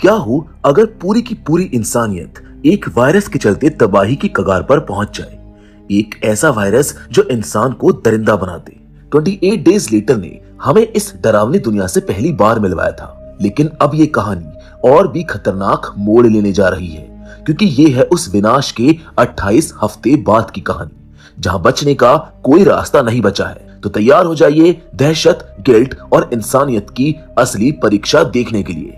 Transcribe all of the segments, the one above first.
क्या हो अगर पूरी की पूरी इंसानियत एक वायरस के चलते तबाही की कगार पर पहुंच जाए। एक ऐसा वायरस जो इंसान को दरिंदा बना दे। 28 डेज लेटर ने हमें इस डरावनी दुनिया से पहली बार मिलवाया था, लेकिन अब ये कहानी और भी खतरनाक मोड़ लेने जा रही है, क्योंकि ये है उस विनाश के 28 हफ्ते बाद की कहानी, जहां बचने का कोई रास्ता नहीं बचा है। तो तैयार हो जाइए दहशत, गिल्ट और इंसानियत की असली परीक्षा देखने के लिए।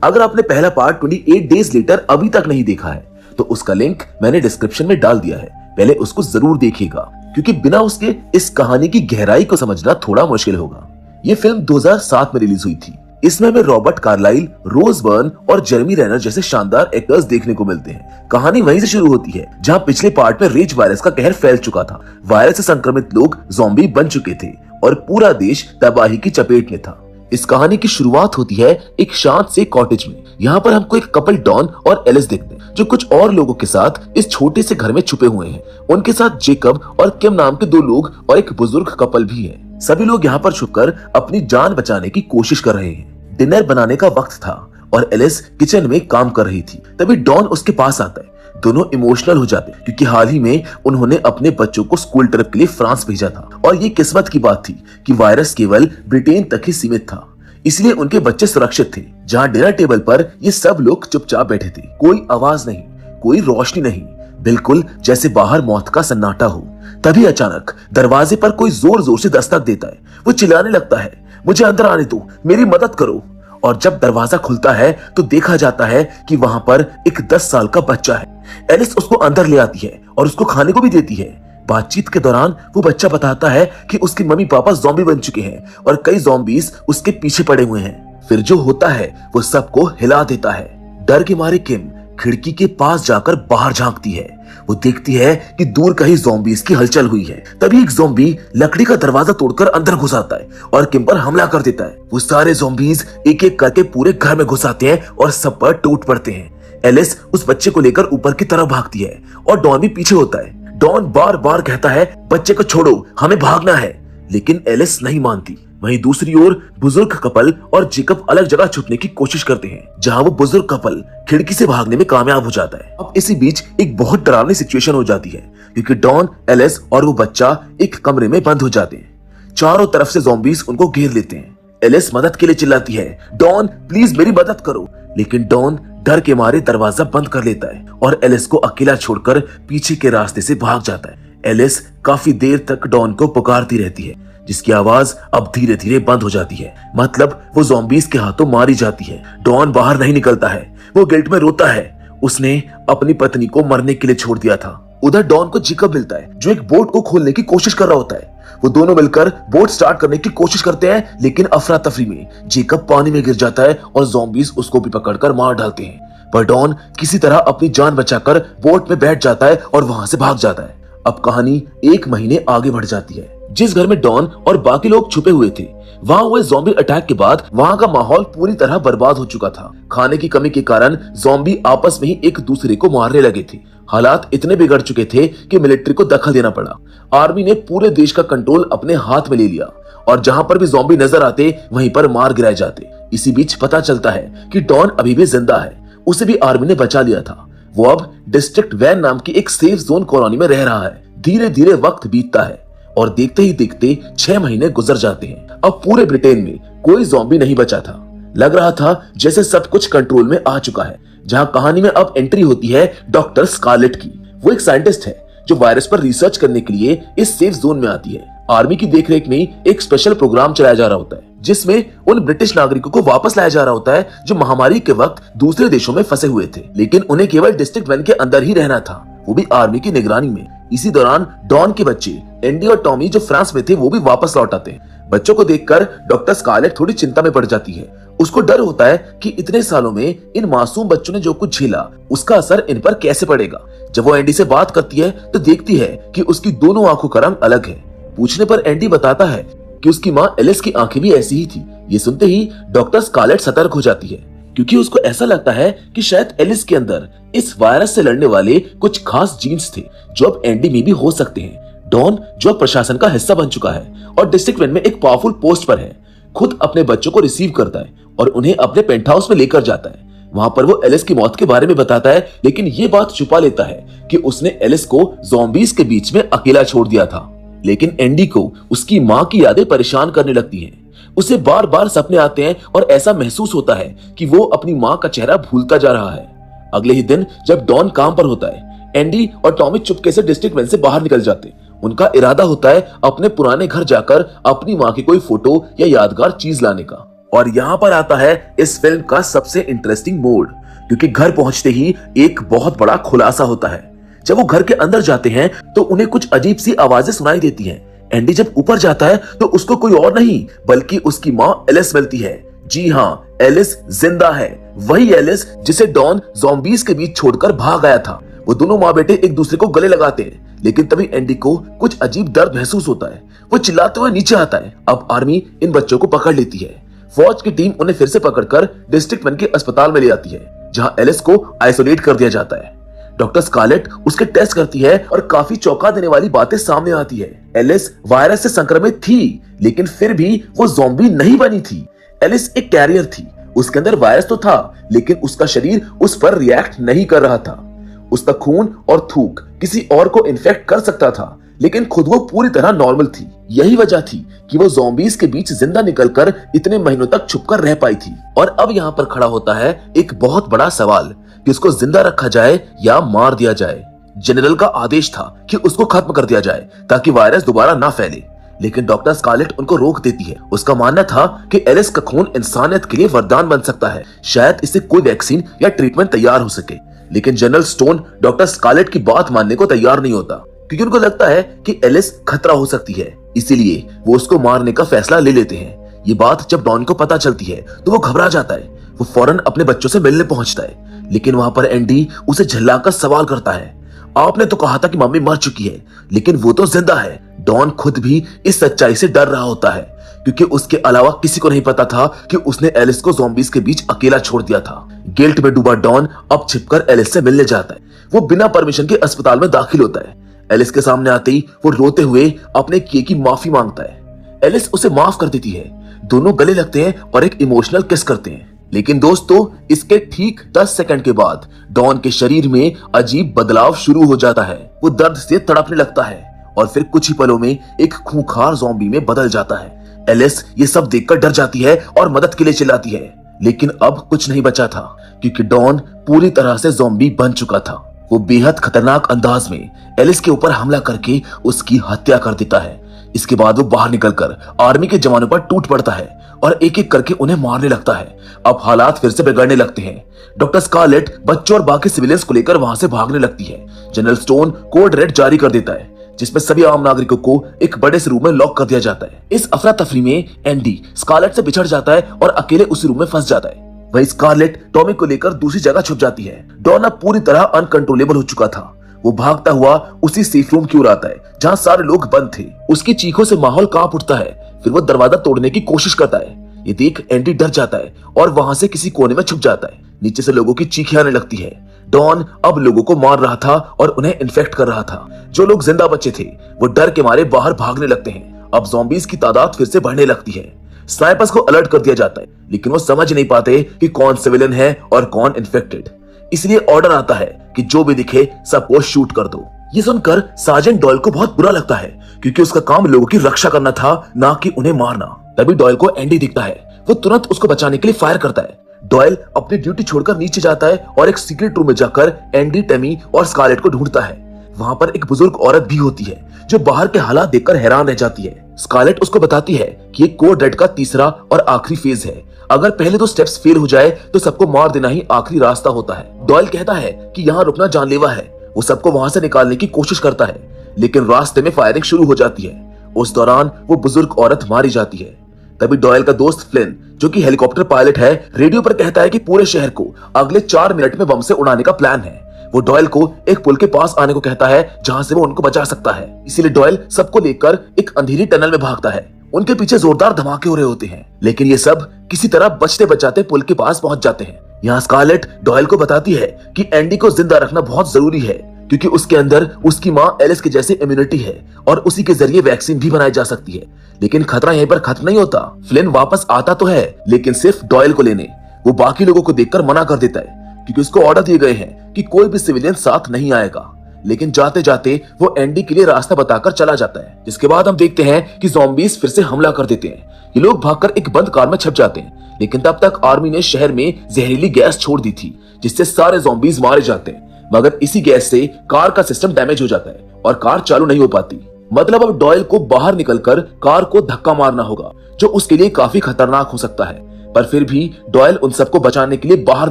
अगर आपने पहला पार्ट 28 डेज लेटर अभी तक नहीं देखा है तो उसका लिंक मैंने डिस्क्रिप्शन में डाल दिया है, पहले उसको जरूर देखिएगा, क्योंकि बिना उसके इस कहानी की गहराई को समझना थोड़ा मुश्किल होगा। ये फिल्म 2007 में रिलीज हुई थी। इसमें हमें रॉबर्ट कार्लाइल, रोज बर्न और जेरेमी रेनर जैसे शानदार एक्टर्स देखने को मिलते हैं। कहानी वहीं से शुरू होती है जहां पिछले पार्ट में रेज वायरस का कहर फैल चुका था। वायरस से संक्रमित लोग ज़ॉम्बी बन चुके थे और पूरा देश तबाही की चपेट में था। इस कहानी की शुरुआत होती है एक शांत से कॉटेज में। यहाँ पर हमको एक कपल डॉन और एलिस देखते हैं, जो कुछ और लोगों के साथ इस छोटे से घर में छुपे हुए हैं। उनके साथ जेकब और किम नाम के 2 लोग और एक बुजुर्ग कपल भी है। सभी लोग यहाँ पर छुपकर अपनी जान बचाने की कोशिश कर रहे हैं। डिनर बनाने का वक्त था और एलिस किचन में काम कर रही थी। तभी डॉन उसके पास आता है। दोनों इमोशनल हो जाते हैं, क्योंकि हाल ही में उन्होंने अपने बच्चों को स्कूल ट्रिप के लिए फ्रांस भेजा था और ये किस्मत की बात थी कि वायरस केवल ब्रिटेन तक ही सीमित था, इसलिए उनके बच्चे सुरक्षित थे। जहां डिनर टेबल पर ये सब लोग चुपचाप बैठे थे। कोई आवाज नहीं, कोई रोशनी नहीं, बिल्कुल जैसे बाहर मौत का सन्नाटा हो। तभी अचानक दरवाजे पर कोई जोर जोर से दस्तक देता है। वो चिल्लाने लगता है, मुझे अंदर आने दो, मेरी मदद करो। और जब दरवाजा खुलता है तो देखा जाता है कि वहां पर एक 10 साल का बच्चा है। एलिस उसको अंदर ले आती है और उसको खाने को भी देती है। बातचीत के दौरान वो बच्चा बताता है कि उसके मम्मी पापा ज़ॉम्बी बन चुके हैं और कई ज़ॉम्बीज उसके पीछे पड़े हुए हैं। फिर जो होता है वो सबको हिला देता है। डर के मारे किम खिड़की के पास जाकर बाहर झांकती है। वो देखती है कि दूर कहीं ज़ॉम्बीज की हलचल हुई है। तभी एक ज़ॉम्बी लकड़ी का दरवाजा तोड़कर अंदर घुस आता है और किम पर हमला कर देता है। वो सारे ज़ॉम्बीज एक एक करके पूरे घर में घुस आते हैं और सब पर टूट पड़ते हैं। एलिस उस बच्चे को लेकर ऊपर की तरफ भागती है और डॉन भी पीछे होता है। डॉन बार बार कहता है, बच्चे को छोड़ो, हमें भागना है, लेकिन एलिस नहीं मानती। वहीं दूसरी ओर बुजुर्ग कपल और जेकब अलग जगह छुपने की कोशिश करते हैं, जहां वो बुजुर्ग कपल खिड़की से भागने में कामयाब हो जाता है। अब इसी बीच एक बहुत डरावनी सिचुएशन हो जाती है, क्योंकि डॉन, एलिस और वो बच्चा एक कमरे में बंद हो जाते हैं। चारों तरफ से ज़ॉम्बीज उनको घेर लेते हैं। एलिस मदद के लिए चिल्लाती है, डॉन प्लीज मेरी मदद करो, लेकिन डॉन डर के मारे दरवाजा बंद कर लेता है और एलिस को अकेला छोड़कर पीछे के रास्ते से भाग जाता है। एलिस काफी देर तक डॉन को पुकारती रहती है, जिसकी आवाज अब धीरे धीरे बंद हो जाती है। मतलब वो ज़ॉम्बीज के हाथों मारी जाती है। डॉन बाहर नहीं निकलता है, वो गिल्ट में रोता है। उसने अपनी पत्नी को मरने के लिए छोड़ दिया था। उधर डॉन को जेकब मिलता है, जो एक बोट को खोलने की कोशिश कर रहा होता है। वो दोनों मिलकर बोट स्टार्ट करने की कोशिश करते हैं, लेकिन अफरा तफरी में जेकब पानी में गिर जाता है और ज़ॉम्बीज उसको भी पकड़कर मार डालते हैं। पर डॉन किसी तरह अपनी जान बचाकर बोट में बैठ जाता है और वहां से भाग जाता है। अब कहानी 1 महीने आगे बढ़ जाती है। जिस घर में डॉन और बाकी लोग छुपे हुए थे, वहां हुए ज़ॉम्बी अटैक के बाद वहां का माहौल पूरी तरह बर्बाद हो चुका था। खाने की कमी के कारण ज़ॉम्बी आपस में ही एक दूसरे को मारने लगे थे। हालात इतने बिगड़ चुके थे कि मिलिट्री को दखल देना पड़ा। आर्मी ने पूरे देश का कंट्रोल अपने हाथ में ले लिया और जहां पर भी ज़ॉम्बी नजर आते वहीं पर मार गिराए जाते। इसी बीच पता चलता है कि डॉन अभी भी जिंदा है। उसे भी आर्मी ने बचा लिया था। वो अब डिस्ट्रिक्ट वैन नाम की एक सेफ जोन कॉलोनी में रह रहा है। धीरे धीरे वक्त बीतता है और देखते ही देखते 6 महीने गुजर जाते हैं। अब पूरे ब्रिटेन में कोई ज़ॉम्बी नहीं बचा था। लग रहा था जैसे सब कुछ कंट्रोल में आ चुका है। जहां कहानी में अब एंट्री होती है डॉक्टर स्कारलेट की। वो एक साइंटिस्ट है जो वायरस पर रिसर्च करने के लिए इस सेफ जोन में आती है। आर्मी की देखरेख में एक स्पेशल प्रोग्राम चलाया जा रहा होता है, जिसमें उन ब्रिटिश नागरिकों को वापस लाया जा रहा होता है जो महामारी के वक्त दूसरे देशों में फंसे हुए थे, लेकिन उन्हें केवल डिस्ट्रिक्ट वैन के अंदर ही रहना था, वो भी आर्मी की निगरानी में। इसी दौरान डॉन के बच्चे एंडी और टॉमी जो फ्रांस में थे वो भी वापस लौट आते हैं। बच्चों को देखकर डॉक्टर स्कारलेट थोड़ी चिंता में पड़ जाती है। उसको डर होता है कि इतने सालों में इन मासूम बच्चों ने जो कुछ झेला उसका असर इन पर कैसे पड़ेगा। जब वो एंडी से बात करती है तो देखती है कि उसकी दोनों आंखों का रंग अलग है। पूछने पर एंडी बताता है कि उसकी माँ एलिस की आंखें भी ऐसी ही थी। ये सुनते ही डॉक्टर स्कारलेट सतर्क हो जाती है, क्योंकि उसको ऐसा लगता है कि शायद एलिस के अंदर इस वायरस से लड़ने वाले कुछ खास जीन्स थे जो अब एंडी में भी हो सकते हैं। डॉन जो प्रशासन का हिस्सा बन चुका है और डिस्ट्रिक्ट वैन में एक पावरफुल पोस्ट पर है, खुद अपने बच्चों को रिसीव करता है और उन्हें अपने पेंट हाउस में लेकर जाता है। वहां पर वो एलिस की मौत के बारे में बताता है, लेकिन ये बात छुपा लेता है कि उसने एलिस को ज़ॉम्बीज के बीच में अकेला छोड़ दिया था। लेकिन एंडी को उसकी माँ की यादें परेशान करने लगती हैं। उसे बार बार सपने आते हैं और ऐसा महसूस होता है कि वो अपनी माँ का चेहरा भूलता जा रहा है। अगले ही दिन जब डॉन काम पर होता है, एंडी और टॉमी चुपके से डिस्ट्रिक्ट वैन से बाहर निकल जाते हैं। उनका इरादा होता है अपने पुराने घर जाकर अपनी माँ की कोई फोटो या यादगार चीज लाने का। और यहाँ पर आता है इस फिल्म का सबसे इंटरेस्टिंग मोड, क्योंकि घर पहुंचते ही एक बहुत बड़ा खुलासा होता है। जब वो घर के अंदर जाते हैं तो उन्हें कुछ अजीब सी आवाजें सुनाई देती हैं। एंडी जब ऊपर जाता है तो उसको कोई और नहीं बल्कि उसकी माँ एलिस मिलती है। जी हाँ, एलिस जिंदा है, वही एलिस जिसे डॉन ज़ॉम्बीज के बीच छोड़कर भाग आया था। वो दोनों माँ बेटे एक दूसरे को गले लगाते हैं, लेकिन तभी एंडी को कुछ अजीब दर्द महसूस होता है। वो चिल्लाते हुए नीचे आता है। अब आर्मी इन बच्चों को पकड़ लेती है। फौज की टीम उन्हें फिर से पकड़कर डिस्ट्रिक्ट वन के अस्पताल में ले आती है, जहां एलिस को आइसोलेट कर दिया जाता है। डॉक्टर स्कारलेट उसके टेस्ट करती है और काफी चौंका देने वाली बातें सामने आती है। एलिस वायरस से संक्रमित थी, लेकिन फिर भी वो ज़ॉम्बी नहीं बनी थी। एलिस एक कैरियर थी, उसके अंदर वायरस तो था, लेकिन उसका शरीर उस पर रिएक्ट नहीं कर रहा था। उसका खून और थूक किसी और को इन्फेक्ट कर सकता था, लेकिन खुद वो पूरी तरह नॉर्मल थी। यही वजह थी कि वो ज़ॉम्बीज के बीच जिंदा निकलकर इतने महीनों तक छुपकर रह पाई थी। और अब यहाँ पर खड़ा होता है एक बहुत बड़ा सवाल कि उसको जिंदा रखा जाए या मार दिया जाए। जनरल का आदेश था कि उसको खत्म कर दिया जाए ताकि वायरस दोबारा ना फैले, लेकिन डॉक्टर स्कारलेट उनको रोक देती है। उसका मानना था कि एलिस का खून इंसानियत के लिए वरदान बन सकता है, शायद इससे कोई वैक्सीन या ट्रीटमेंट तैयार हो सके। लेकिन जनरल स्टोन डॉक्टर स्कारलेट की बात मानने को तैयार नहीं होता, क्योंकि उनको लगता है कि एलिस खतरा हो सकती है। इसीलिए वो उसको मारने का फैसला ले लेते हैं। ये बात जब डॉन को पता चलती है तो वो घबरा जाता है। वो फौरन अपने बच्चों से मिलने पहुंचता है, लेकिन वहां पर एंडी उसे झल्लाकर सवाल करता है, आपने तो कहा था कि मम्मी मर चुकी है, लेकिन वो तो जिंदा है। डॉन खुद भी इस सच्चाई से डर रहा होता है, क्योंकि उसके अलावा किसी को नहीं पता था कि उसने एलिस को ज़ॉम्बीज के बीच अकेला छोड़ दिया था। गिल्ट में डूबा डॉन अब छिपकर एलिस से मिलने जाता है। वो बिना परमिशन के अस्पताल में दाखिल होता है। एलिस के सामने आते ही वो रोते हुए अपने किए की माफी मांगता है। एलिस उसे माफ कर देती है। दोनों गले लगते हैं और एक इमोशनल किस करते हैं। लेकिन दोस्तों, इसके ठीक 10 सेकंड के बाद डॉन के शरीर में अजीब बदलाव शुरू हो जाता है। वो दर्द से तड़पने लगता है और फिर कुछ ही पलों में एक खूंखार ज़ॉम्बी में बदल जाता है। एलिस ये सब देखकर डर जाती है और मदद के लिए चिल्लाती है, लेकिन अब कुछ नहीं बचा था, क्योंकि डॉन पूरी तरह से ज़ॉम्बी बन चुका था। वो बेहद खतरनाक अंदाज में एलिस के ऊपर हमला करके उसकी हत्या कर देता है। इसके बाद वो बाहर निकलकर आर्मी के जवानों पर टूट पड़ता है और एक एक करके उन्हें मारने लगता है। अब हालात फिर से बिगड़ने लगते हैं। डॉक्टर स्कारलेट बच्चों और बाकी सिविलियंस को लेकर वहां से भागने लगती है। जनरल स्टोन कोड रेड जारी कर देता है, जिसमें सभी आम नागरिकों को एक बड़े से रूम में लॉक कर दिया जाता है। इस अफरा तफरी में एंडी स्कारलेट से बिछड़ जाता है और अकेले उसी रूम में फंस जाता है। वही स्कारलेट टॉमी को लेकर दूसरी जगह छुप जाती है। डॉन अब पूरी तरह अनकंट्रोलेबल हो चुका था। वो भागता हुआ उसी सेफ रूम की ओर आता है जहां सारे लोग बंद थे। उसकी चीखों से माहौल कांप उठता है। फिर वो दरवाजा तोड़ने की कोशिश करता है। ये देख एंडी डर जाता है और वहां से किसी कोने में छुप जाता है। नीचे से लोगों की चीखें आने लगती है। डॉन अब लोगों को मार रहा था और उन्हें इन्फेक्ट कर रहा था। जो लोग जिंदा बचे थे वो डर के मारे बाहर भागने लगते हैं। अब ज़ॉम्बीज की तादाद फिर से बढ़ने लगती है। स्नाइपर्स को अलर्ट कर दिया जाता है, लेकिन वो समझ नहीं पाते कि कौन सिविलियन है और कौन इन्फेक्टेड। इसलिए ऑर्डर आता है कि जो भी दिखे सबको शूट कर दो। ये सुनकर सार्जेंट डॉयल को बहुत बुरा लगता है, क्योंकि उसका काम लोगों की रक्षा करना था, ना कि उन्हें मारना। तभी डॉयल को एंडी दिखता है। वो तुरंत उसको बचाने के लिए फायर करता है। डॉयल अपनी ड्यूटी छोड़कर नीचे जाता है और एक सीक्रेट रूम में जाकर एंडी, टेमी और स्कारलेट को ढूंढता है। वहां पर एक बुजुर्ग औरत भी होती है जो बाहर के हालात देखकर हैरान रह जाती है। स्कारलेट उसको बताती है कि ये कोड रेड का तीसरा और आखिरी फेज है। अगर पहले 2 स्टेप्स फेल हो जाए तो सबको मार देना ही आखिरी रास्ता होता है। डॉयल कहता है कि यहाँ रुकना जानलेवा है। वो सबको वहां से निकालने की कोशिश करता है, लेकिन रास्ते में फायरिंग शुरू हो जाती है। उस दौरान वो बुजुर्ग औरत मारी जाती है। तभी डॉयल का दोस्त फ्लिन, जो कि हेलीकॉप्टर पायलट है, रेडियो पर कहता है कि पूरे शहर को अगले 4 मिनट में बम से उड़ाने का प्लान है। वो डॉयल को एक पुल के पास आने को कहता है जहां से वो उनको बचा सकता है। इसीलिए डॉयल सबको लेकर एक अंधेरी टनल में भागता है। उनके पीछे जोरदार धमाके हो रहे होते हैं, लेकिन ये सब किसी तरह बचते बचाते पुल के पास पहुंच जाते हैं। यहाँ स्कारलेट डॉयल को बताती है कि एंडी को जिंदा रखना बहुत जरूरी है, क्योंकि उसके अंदर उसकी माँ एलिस के जैसे इम्यूनिटी है और उसी के जरिए वैक्सीन भी बनाई जा सकती है। लेकिन खतरा यहीं पर खत्म नहीं होता। फ्लिन वापस आता तो है, लेकिन सिर्फ डॉयल को लेने। वो बाकी लोगों को देखकर मना कर देता है क्योंकि उसको ऑर्डर दिए गए हैं कि कोई भी सिविलियन साथ नहीं आएगा। लेकिन जाते जाते वो एंडी के लिए रास्ता बताकर चला जाता है। जिसके बाद हम देखते हैं कि ज़ॉम्बीज फिर से हमला कर देते हैं। ये लोग भागकर एक बंद कार में छुप जाते हैं, लेकिन तब तक आर्मी ने शहर में जहरीली गैस छोड़ दी थी जिससे सारे ज़ॉम्बीज मारे जाते हैं। मगर इसी गैस से कार का सिस्टम डैमेज हो जाता है और कार चालू नहीं हो पाती। मतलब अब डॉयल को बाहर निकलकर कार को धक्का मारना होगा, जो उसके लिए काफी खतरनाक हो सकता है। पर फिर भी डॉयल उन सबको बचाने के लिए बाहर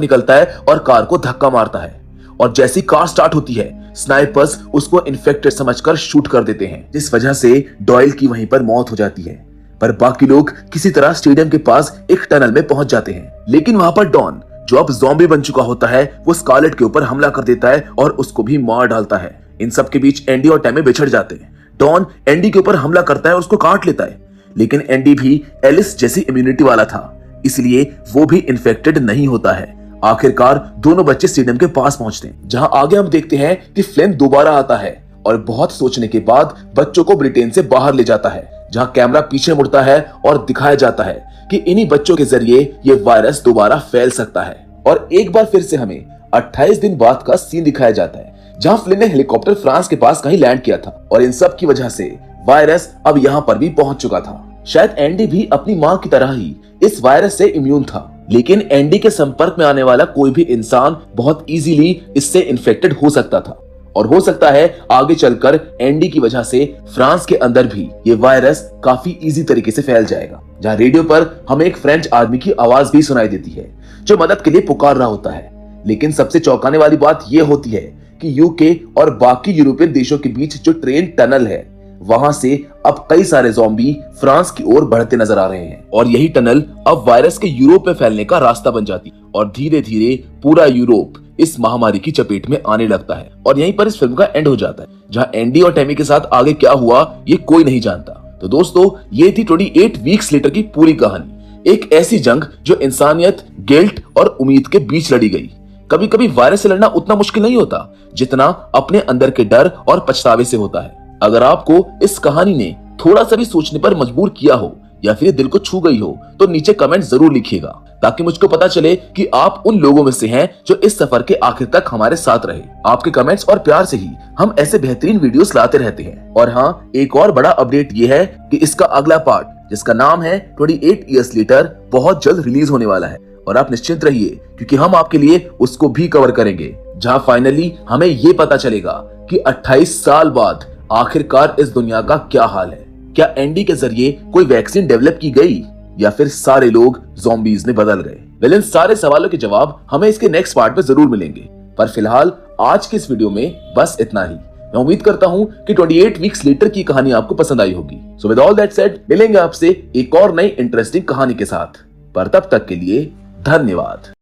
निकलता है और कार को धक्का मारता है। और जैसी कार स्टार्ट होती है, स्नाइपर्स उसको इन्फेक्टेड समझकर शूट कर देते हैं, जिस वजह से डॉयल की वहीं पर मौत हो जाती है। पर बाकी लोग किसी तरह स्टेडियम के पास एक टनल में पहुंच जाते हैं। लेकिन वहां पर डॉन, जो अब ज़ॉम्बी बन चुका होता है, वो स्कारलेट के ऊपर हमला कर देता है और उसको भी मार डालता है। इन सब के बीच एंडी और टैमी बिछड़ जाते हैं। डॉन एंडी के ऊपर हमला करता है और उसको काट लेता है, लेकिन एंडी भी एलिस जैसी इम्यूनिटी वाला था, इसलिए वो भी इन्फेक्टेड नहीं होता है। आखिरकार दोनों बच्चे स्टेडियम के पास पहुंचते हैं, जहां आगे हम देखते हैं कि फ्लिन दोबारा आता है और बहुत सोचने के बाद बच्चों को ब्रिटेन से बाहर ले जाता है, जहां कैमरा पीछे मुड़ता है और दिखाया जाता है कि इन्हीं बच्चों के जरिए ये वायरस दोबारा फैल सकता है। और एक बार फिर से हमें 28 दिन बाद का सीन दिखाया जाता है, जहां फ्लिन ने हेलीकॉप्टर फ्रांस के पास कहीं लैंड किया था और इन सब की वजह से वायरस अब यहाँ पर भी पहुंच चुका था। शायद एंडी भी अपनी माँ की तरह ही इस वायरस से इम्यून था, लेकिन एंडी के संपर्क में आने वाला कोई भी इंसान बहुत इजीली इससे इन्फेक्टेड हो सकता था। और हो सकता है आगे चलकर एंडी की वजह से फ्रांस के अंदर भी ये वायरस काफी इजी तरीके से फैल जाएगा। जहां रेडियो पर हमें एक फ्रेंच आदमी की आवाज भी सुनाई देती है जो मदद के लिए पुकार रहा होता है। लेकिन सबसे चौंकाने वाली बात यह होती है कि यूके और बाकी यूरोपियन देशों के बीच जो ट्रेन टनल है, वहां से अब कई सारे ज़ॉम्बी फ्रांस की ओर बढ़ते नजर आ रहे हैं। और यही टनल अब वायरस के यूरोप में फैलने का रास्ता बन जाती है और धीरे धीरे पूरा यूरोप इस महामारी की चपेट में आने लगता है। और यहीं पर इस फिल्म का एंड हो जाता है, जहां एंडी और टैमी के साथ आगे क्या हुआ ये कोई नहीं जानता। तो दोस्तों, ये थी 28 वीक्स लेटर की पूरी कहानी। एक ऐसी जंग जो इंसानियत, गिल्ट और उम्मीद के बीच लड़ी गई। कभी कभी वायरस से लड़ना उतना मुश्किल नहीं होता जितना अपने अंदर के डर और पछतावे से होता है। अगर आपको इस कहानी ने थोड़ा सा भी सोचने पर मजबूर किया हो या फिर दिल को छू गई हो, तो नीचे कमेंट जरूर लिखिएगा, ताकि मुझको पता चले कि आप उन लोगों में से हैं जो इस सफर के आखिर तक हमारे साथ रहे। आपके कमेंट्स और प्यार से ही हम ऐसे बेहतरीन वीडियोस लाते रहते हैं। और हाँ, एक और बड़ा अपडेट ये है कि इसका अगला पार्ट, जिसका नाम है 28 इयर्स लेटर, बहुत जल्द रिलीज होने वाला है। और आप निश्चिंत रहिए, क्योंकि हम आपके लिए उसको भी कवर करेंगे, जहां फाइनली हमें ये पता चलेगा कि 28 साल बाद आखिरकार इस दुनिया का क्या हाल है। क्या एंडी के जरिए कोई वैक्सीन डेवलप की गई या फिर सारे लोग ज़ॉम्बीज में बदल गए? इन सारे सवालों के जवाब हमें इसके नेक्स्ट पार्ट में जरूर मिलेंगे। पर फिलहाल आज के इस वीडियो में बस इतना ही। मैं उम्मीद करता हूं कि 28 वीक्स लेटर की कहानी आपको पसंद आई होगी। So with all that said, मिलेंगे आपसे एक और नई इंटरेस्टिंग कहानी के साथ। पर तब तक के लिए धन्यवाद।